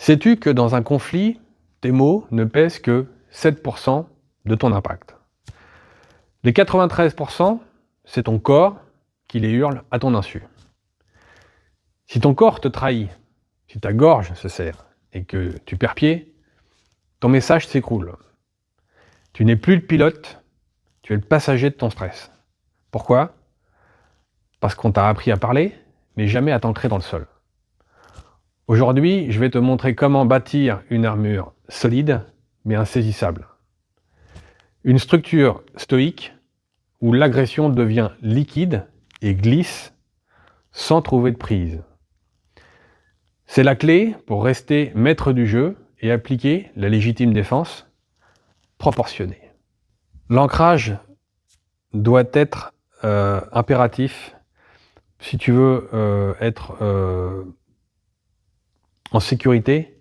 Sais-tu que dans un conflit, tes mots ne pèsent que 7% de ton impact? Les 93%, c'est ton corps qui les hurle à ton insu. Si ton corps te trahit, si ta gorge se serre et que tu perds pied, ton message s'écroule. Tu n'es plus le pilote, tu es le passager de ton stress. Pourquoi? Parce qu'on t'a appris à parler, mais jamais à t'ancrer dans le sol. Aujourd'hui, je vais te montrer comment bâtir une armure solide, mais insaisissable. Une structure stoïque où l'agression devient liquide et glisse sans trouver de prise. C'est la clé pour rester maître du jeu et appliquer la légitime défense proportionnée. L'ancrage doit être impératif si tu veux être en sécurité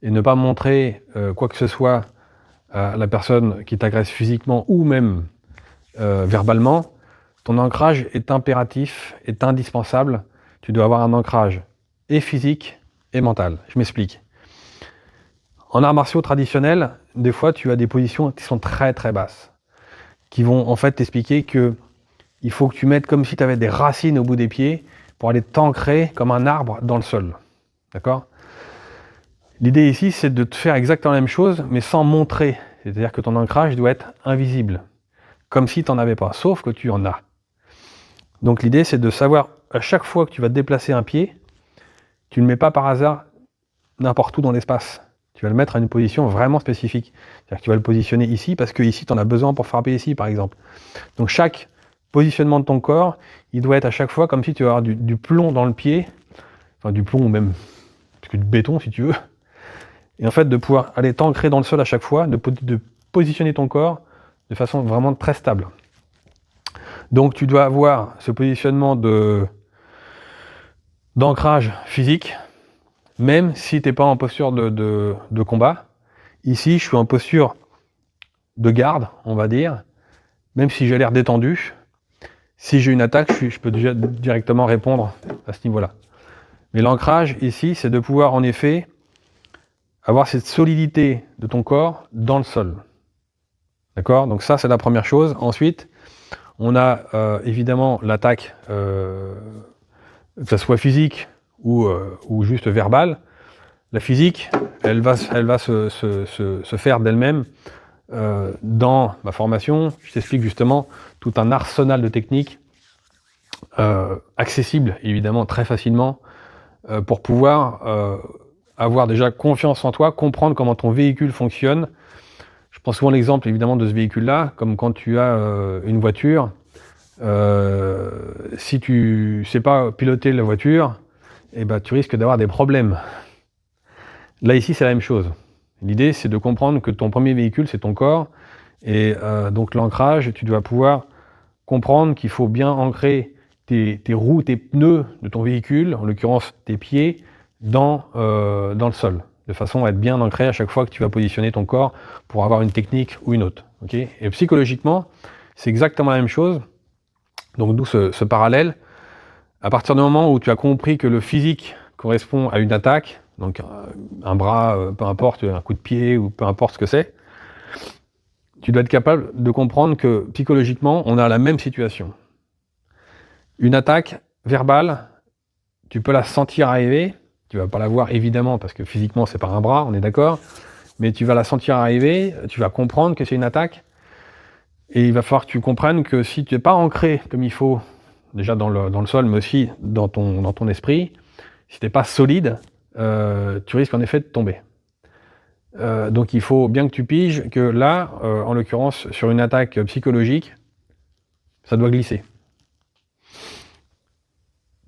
et ne pas montrer quoi que ce soit à la personne qui t'agresse physiquement ou même verbalement. Ton ancrage est impératif, est indispensable. Tu dois avoir un ancrage et physique et mental. Je m'explique. En arts martiaux traditionnels, des fois tu as des positions qui sont très très basses, qui vont en fait t'expliquer que il faut que tu mettes comme si tu avais des racines au bout des pieds pour aller t'ancrer comme un arbre dans le sol. D'accord? L'idée ici, c'est de te faire exactement la même chose, mais sans montrer. C'est-à-dire que ton ancrage doit être invisible, comme si tu n'en avais pas, sauf que tu en as. Donc l'idée, c'est de savoir, à chaque fois que tu vas déplacer un pied, tu ne le mets pas par hasard n'importe où dans l'espace. Tu vas le mettre à une position vraiment spécifique. C'est-à-dire que tu vas le positionner ici, parce que ici, tu en as besoin pour frapper ici, par exemple. Donc chaque positionnement de ton corps, il doit être à chaque fois comme si tu vas avoir du plomb dans le pied, enfin du plomb ou même du béton, si tu veux. Et en fait, de pouvoir aller t'ancrer dans le sol à chaque fois, de positionner ton corps de façon vraiment très stable. Donc tu dois avoir ce positionnement d'ancrage physique, même si tu n'es pas en posture de combat. Ici, je suis en posture de garde, on va dire, même si j'ai l'air détendu. Si j'ai une attaque, je peux déjà directement répondre à ce niveau-là. Mais l'ancrage ici, c'est de pouvoir en effet avoir cette solidité de ton corps dans le sol. D'accord? Donc ça, c'est la première chose. Ensuite, on a évidemment l'attaque, que ce soit physique ou juste verbale. La physique, elle va se faire d'elle-même. Dans ma formation, je t'explique justement tout un arsenal de techniques accessibles, évidemment, très facilement, pour pouvoir avoir déjà confiance en toi, comprendre comment ton véhicule fonctionne. Je prends souvent l'exemple évidemment de ce véhicule-là, comme quand tu as une voiture. Si tu ne sais pas piloter la voiture, eh ben, tu risques d'avoir des problèmes. Là ici c'est la même chose. L'idée c'est de comprendre que ton premier véhicule c'est ton corps, et donc l'ancrage, tu dois pouvoir comprendre qu'il faut bien ancrer tes roues, tes pneus de ton véhicule, en l'occurrence tes pieds, dans le sol, de façon à être bien ancré à chaque fois que tu vas positionner ton corps pour avoir une technique ou une autre. Okay? Et psychologiquement, c'est exactement la même chose. Donc d'où ce parallèle. À partir du moment où tu as compris que le physique correspond à une attaque, donc un bras, peu importe, un coup de pied ou peu importe ce que c'est, tu dois être capable de comprendre que psychologiquement, on a la même situation. Une attaque verbale, tu peux la sentir arriver, tu vas pas la voir évidemment parce que physiquement c'est pas un bras, on est d'accord, mais tu vas la sentir arriver, tu vas comprendre que c'est une attaque, et il va falloir que tu comprennes que si tu n'es pas ancré comme il faut, déjà dans le sol, mais aussi dans ton esprit, si tu n'es pas solide, tu risques en effet de tomber. Donc il faut bien que tu piges que là, en l'occurrence, sur une attaque psychologique, ça doit glisser.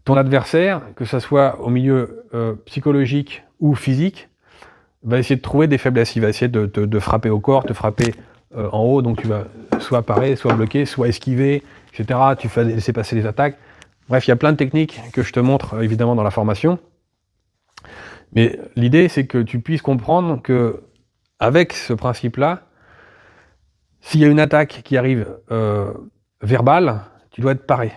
Ton adversaire, que ce soit au milieu psychologique ou physique, va essayer de trouver des faiblesses. Il va essayer de frapper au corps, te frapper en haut, donc tu vas soit parer, soit bloquer, soit esquiver, etc. Tu fais laisser passer les attaques. Bref, il y a plein de techniques que je te montre évidemment dans la formation. Mais l'idée, c'est que tu puisses comprendre que avec ce principe-là, s'il y a une attaque qui arrive verbale, tu dois être paré.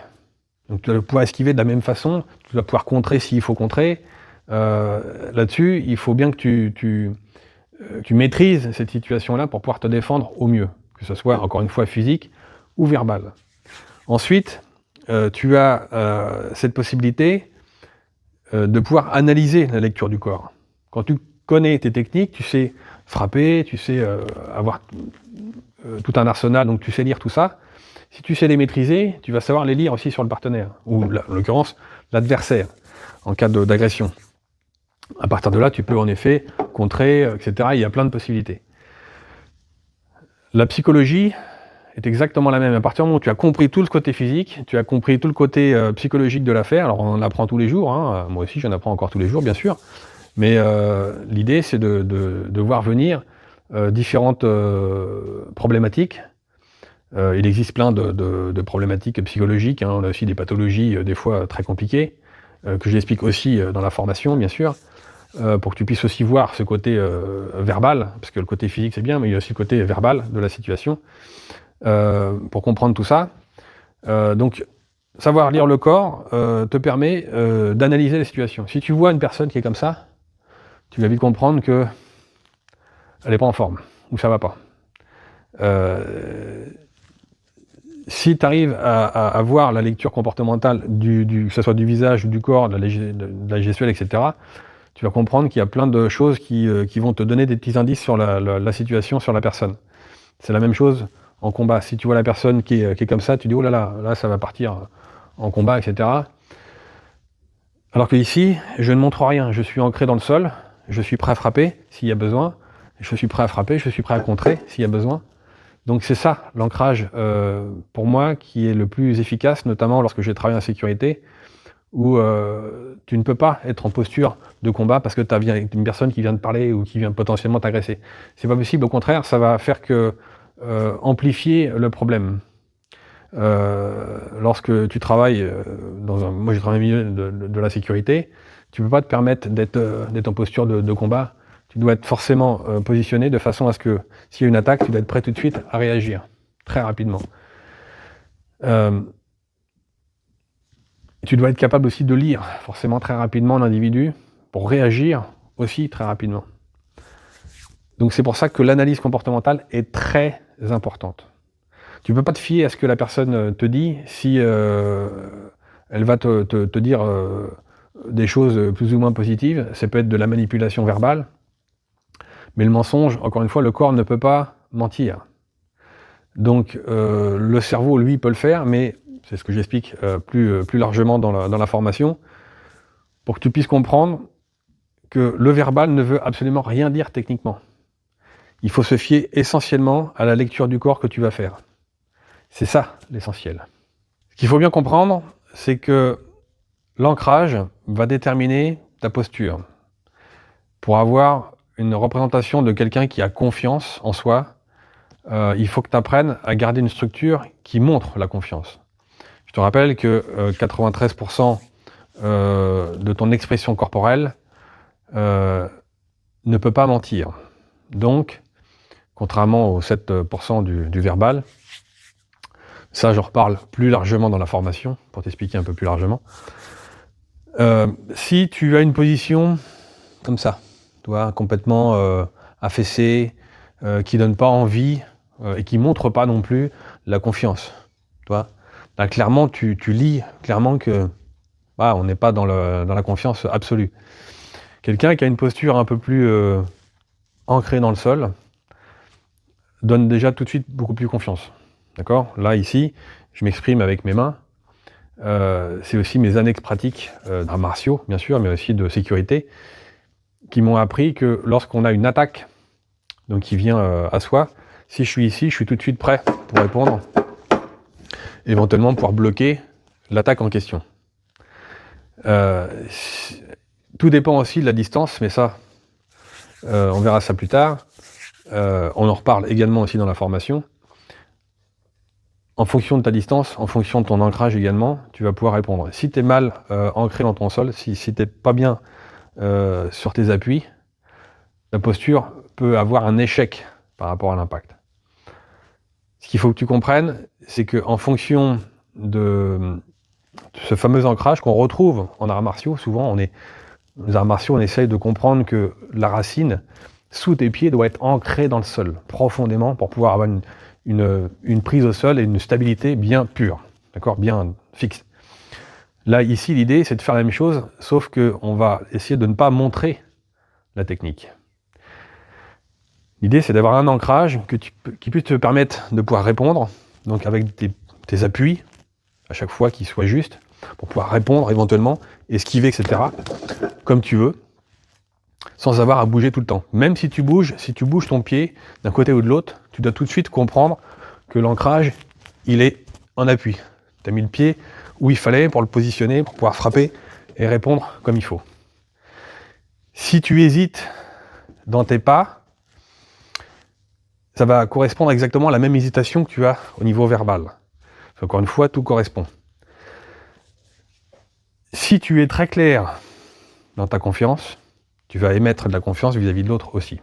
Donc tu dois pouvoir esquiver de la même façon, tu dois pouvoir contrer s'il faut contrer, Là-dessus, il faut bien que tu maîtrises cette situation-là pour pouvoir te défendre au mieux, que ce soit, encore une fois, physique ou verbal. Ensuite, tu as cette possibilité de pouvoir analyser la lecture du corps. Quand tu connais tes techniques, tu sais frapper, tu sais avoir tout un arsenal, donc tu sais lire tout ça. Si tu sais les maîtriser, tu vas savoir les lire aussi sur le partenaire, ou en l'occurrence l'adversaire, en cas d'agression. À partir de là, tu peux en effet contrer, etc. Il y a plein de possibilités. La psychologie est exactement la même. À partir du moment où tu as compris tout le côté physique, tu as compris tout le côté psychologique de l'affaire, alors on en apprend tous les jours, hein. Moi aussi j'en apprends encore tous les jours bien sûr, mais l'idée c'est de voir venir différentes problématiques. Il existe plein de problématiques psychologiques, hein. On a aussi des pathologies des fois très compliquées, que j'explique aussi dans la formation bien sûr, pour que tu puisses aussi voir ce côté verbal, parce que le côté physique c'est bien, mais il y a aussi le côté verbal de la situation. Pour comprendre tout ça. Donc, savoir lire le corps te permet d'analyser les situations. Si tu vois une personne qui est comme ça, tu vas vite comprendre que elle n'est pas en forme, ou ça va pas. Si tu arrives à voir la lecture comportementale, que ce soit du visage, ou du corps, de la gestuelle, etc., tu vas comprendre qu'il y a plein de choses qui vont te donner des petits indices sur la situation, sur la personne. C'est la même chose en combat. Si tu vois la personne qui est comme ça, tu dis oh là là, là ça va partir en combat, etc. Alors que ici, je ne montre rien. Je suis ancré dans le sol, je suis prêt à frapper s'il y a besoin, je suis prêt à frapper, je suis prêt à contrer s'il y a besoin. Donc c'est ça l'ancrage pour moi qui est le plus efficace, notamment lorsque j'ai travaillé en sécurité, où tu ne peux pas être en posture de combat parce que tu as une personne qui vient te parler ou qui vient potentiellement t'agresser. C'est pas possible, au contraire, ça va faire que amplifier le problème. Lorsque tu travailles moi j'ai travaillé au milieu de la sécurité, tu peux pas te permettre d'être en posture de combat. Tu dois être forcément positionné de façon à ce que s'il y a une attaque, tu dois être prêt tout de suite à réagir très rapidement. Tu dois être capable aussi de lire forcément très rapidement l'individu pour réagir aussi très rapidement. Donc c'est pour ça que l'analyse comportementale est très importante. Tu ne peux pas te fier à ce que la personne te dit si elle va te dire des choses plus ou moins positives. Ça peut être de la manipulation verbale, mais le mensonge, encore une fois, le corps ne peut pas mentir. Donc le cerveau, lui, peut le faire, mais c'est ce que j'explique plus largement dans la formation, pour que tu puisses comprendre que le verbal ne veut absolument rien dire techniquement. Il faut se fier essentiellement à la lecture du corps que tu vas faire. C'est ça l'essentiel. Ce qu'il faut bien comprendre, c'est que l'ancrage va déterminer ta posture. Pour avoir une représentation de quelqu'un qui a confiance en soi, il faut que tu apprennes à garder une structure qui montre la confiance. Je te rappelle que 93% de ton expression corporelle ne peut pas mentir. Donc, contrairement aux 7% du verbal, ça j'en reparle plus largement dans la formation, pour t'expliquer un peu plus largement. Si tu as une position comme ça, tu vois, complètement affaissée, qui donne pas envie et qui montre pas non plus la confiance, tu vois. Là, clairement, tu lis clairement que on n'est pas dans la confiance absolue. Quelqu'un qui a une posture un peu plus ancrée dans le sol donne déjà tout de suite beaucoup plus confiance. D'accord ? Là, ici, je m'exprime avec mes mains. C'est aussi mes années pratiques d'arts martiaux, bien sûr, mais aussi de sécurité, qui m'ont appris que lorsqu'on a une attaque donc qui vient à soi, si je suis ici, je suis tout de suite prêt pour répondre, éventuellement pouvoir bloquer l'attaque en question. Tout dépend aussi de la distance, mais ça, on verra ça plus tard. On en reparle également aussi dans la formation. En fonction de ta distance, en fonction de ton ancrage également, tu vas pouvoir répondre. Si tu es mal ancré dans ton sol, si tu n'es pas bien sur tes appuis, ta posture peut avoir un échec par rapport à l'impact. Ce qu'il faut que tu comprennes, c'est qu'en fonction de ce fameux ancrage qu'on retrouve en arts martiaux, souvent on est les arts martiaux, on essaye de comprendre que la racine, sous tes pieds, doit être ancrée dans le sol, profondément, pour pouvoir avoir une prise au sol et une stabilité bien pure, d'accord, bien fixe. Là, ici, l'idée, c'est de faire la même chose, sauf qu'on va essayer de ne pas montrer la technique. L'idée, c'est d'avoir un ancrage qui puisse te permettre de pouvoir répondre, donc avec tes appuis, à chaque fois qu'ils soient justes, pour pouvoir répondre éventuellement, esquiver, etc., comme tu veux, sans avoir à bouger tout le temps. Même si tu bouges ton pied d'un côté ou de l'autre, tu dois tout de suite comprendre que l'ancrage, il est en appui. Tu as mis le pied où il fallait pour le positionner, pour pouvoir frapper et répondre comme il faut. Si tu hésites dans tes pas, ça va correspondre exactement à la même hésitation que tu as au niveau verbal. Encore une fois, tout correspond. Si tu es très clair dans ta confiance, tu vas émettre de la confiance vis-à-vis de l'autre aussi.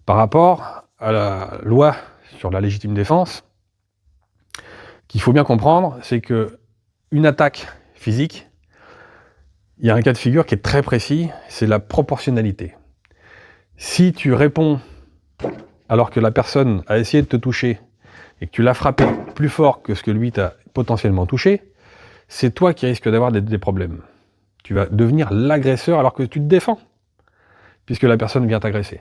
Par rapport à la loi sur la légitime défense, qu'il faut bien comprendre, c'est que une attaque physique, il y a un cas de figure qui est très précis, c'est la proportionnalité. Si tu réponds alors que la personne a essayé de te toucher et que tu l'as frappé plus fort que ce que lui t'a potentiellement touché, c'est toi qui risques d'avoir des problèmes. Tu vas devenir l'agresseur alors que tu te défends, puisque la personne vient t'agresser.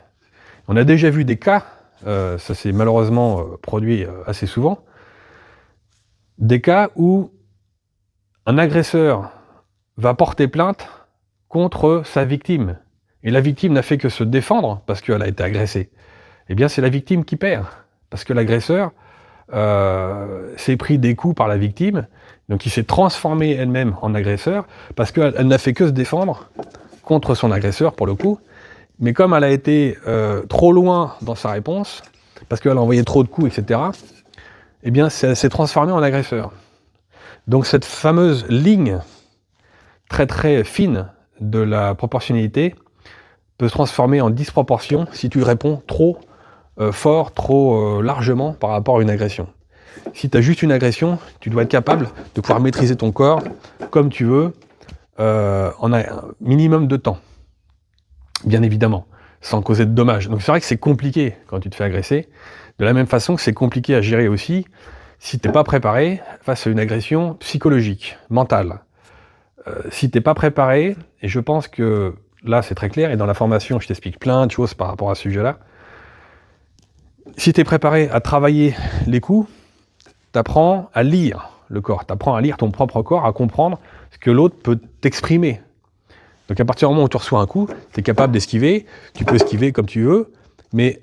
On a déjà vu des cas, ça s'est malheureusement produit assez souvent, des cas où un agresseur va porter plainte contre sa victime. Et la victime n'a fait que se défendre parce qu'elle a été agressée. Eh bien, c'est la victime qui perd. Parce que l'agresseur s'est pris des coups par la victime, donc il s'est transformé elle-même en agresseur, parce qu'elle n'a fait que se défendre contre son agresseur, pour le coup. Mais comme elle a été trop loin dans sa réponse, parce qu'elle a envoyé trop de coups, etc., eh bien, elle s'est transformée en agresseur. Donc cette fameuse ligne très très fine de la proportionnalité peut se transformer en disproportion si tu réponds trop fort, trop largement par rapport à une agression. Si tu as juste une agression, tu dois être capable de pouvoir maîtriser ton corps comme tu veux, en un minimum de temps, bien évidemment, sans causer de dommages. Donc c'est vrai que c'est compliqué quand tu te fais agresser, de la même façon que c'est compliqué à gérer aussi si tu n'es pas préparé face à une agression psychologique, mentale. Si tu n'es pas préparé, et je pense que là c'est très clair, et dans la formation je t'explique plein de choses par rapport à ce sujet-là, si tu es préparé à travailler les coups, tu apprends à lire le corps, tu apprends à lire ton propre corps, à comprendre ce que l'autre peut t'exprimer. Donc à partir du moment où tu reçois un coup, tu es capable d'esquiver, tu peux esquiver comme tu veux, mais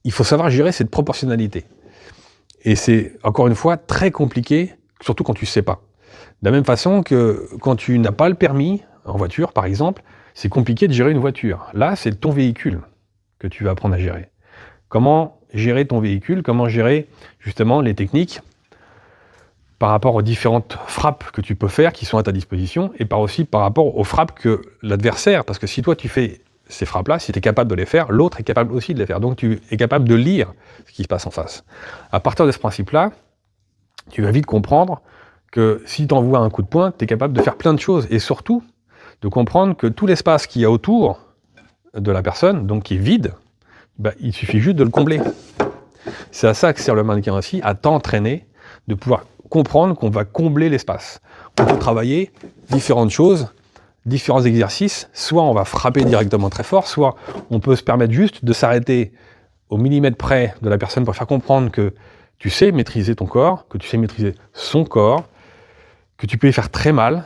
il faut savoir gérer cette proportionnalité. Et c'est, encore une fois, très compliqué, surtout quand tu ne sais pas. De la même façon que quand tu n'as pas le permis, en voiture par exemple, c'est compliqué de gérer une voiture. Là, c'est ton véhicule que tu vas apprendre à gérer. Comment gérer ton véhicule, comment gérer justement les techniques par rapport aux différentes frappes que tu peux faire qui sont à ta disposition, et aussi par rapport aux frappes que l'adversaire, parce que si toi tu fais ces frappes-là, si tu es capable de les faire, l'autre est capable aussi de les faire. Donc tu es capable de lire ce qui se passe en face. À partir de ce principe-là, tu vas vite comprendre que si tu envoies un coup de poing, tu es capable de faire plein de choses, et surtout de comprendre que tout l'espace qu'il y a autour de la personne, donc qui est vide, il suffit juste de le combler. C'est à ça que sert le mannequin aussi, à t'entraîner, de pouvoir comprendre qu'on va combler l'espace. On peut travailler différentes choses, différents exercices, soit on va frapper directement très fort, soit on peut se permettre juste de s'arrêter au millimètre près de la personne pour faire comprendre que tu sais maîtriser ton corps, que tu sais maîtriser son corps, que tu peux y faire très mal,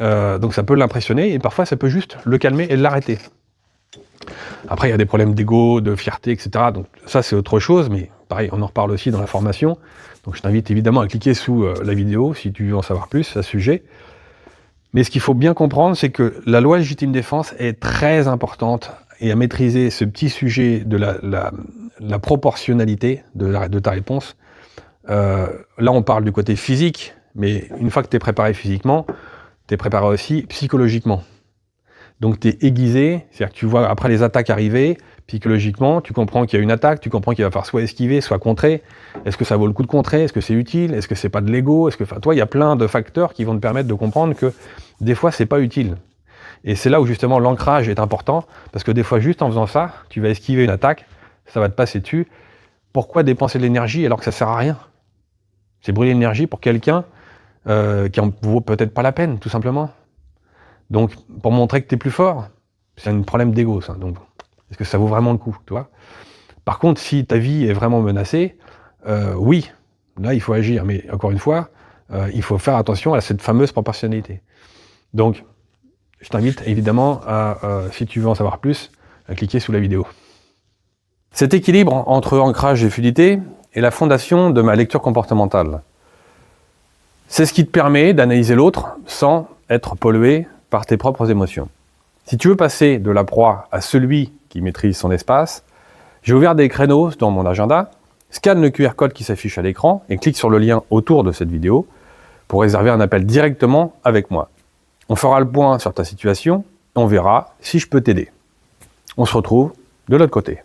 donc ça peut l'impressionner, et parfois ça peut juste le calmer et l'arrêter. Après, il y a des problèmes d'ego, de fierté, etc. Donc ça, c'est autre chose, mais pareil, on en reparle aussi dans la formation. Donc je t'invite évidemment à cliquer sous la vidéo si tu veux en savoir plus à ce sujet. Mais ce qu'il faut bien comprendre, c'est que la loi légitime défense est très importante, et à maîtriser ce petit sujet de la proportionnalité de ta réponse. Là, on parle du côté physique, mais une fois que tu es préparé physiquement, tu es préparé aussi psychologiquement. Donc tu es aiguisé, c'est-à-dire que tu vois après les attaques arriver, psychologiquement, tu comprends qu'il y a une attaque, tu comprends qu'il va falloir soit esquiver, soit contrer. Est-ce que ça vaut le coup de contrer? Est-ce que c'est utile? Est-ce que c'est pas de l'ego? Toi, il y a plein de facteurs qui vont te permettre de comprendre que des fois, c'est pas utile. Et c'est là où justement l'ancrage est important, parce que des fois, juste en faisant ça, tu vas esquiver une attaque, ça va te passer dessus. Pourquoi dépenser de l'énergie alors que ça sert à rien? C'est brûler l'énergie pour quelqu'un qui en vaut peut-être pas la peine, tout simplement. Donc, pour montrer que tu es plus fort, c'est un problème d'ego, ça. Donc, est-ce que ça vaut vraiment le coup, tu vois? Par contre, si ta vie est vraiment menacée, oui, là, il faut agir. Mais encore une fois, il faut faire attention à cette fameuse proportionnalité. Donc, je t'invite évidemment à, si tu veux en savoir plus, à cliquer sous la vidéo. Cet équilibre entre ancrage et fluidité est la fondation de ma lecture comportementale. C'est ce qui te permet d'analyser l'autre sans être pollué par tes propres émotions. Si tu veux passer de la proie à celui qui maîtrise son espace, j'ai ouvert des créneaux dans mon agenda, scanne le QR code qui s'affiche à l'écran et clique sur le lien autour de cette vidéo pour réserver un appel directement avec moi. On fera le point sur ta situation et on verra si je peux t'aider. On se retrouve de l'autre côté.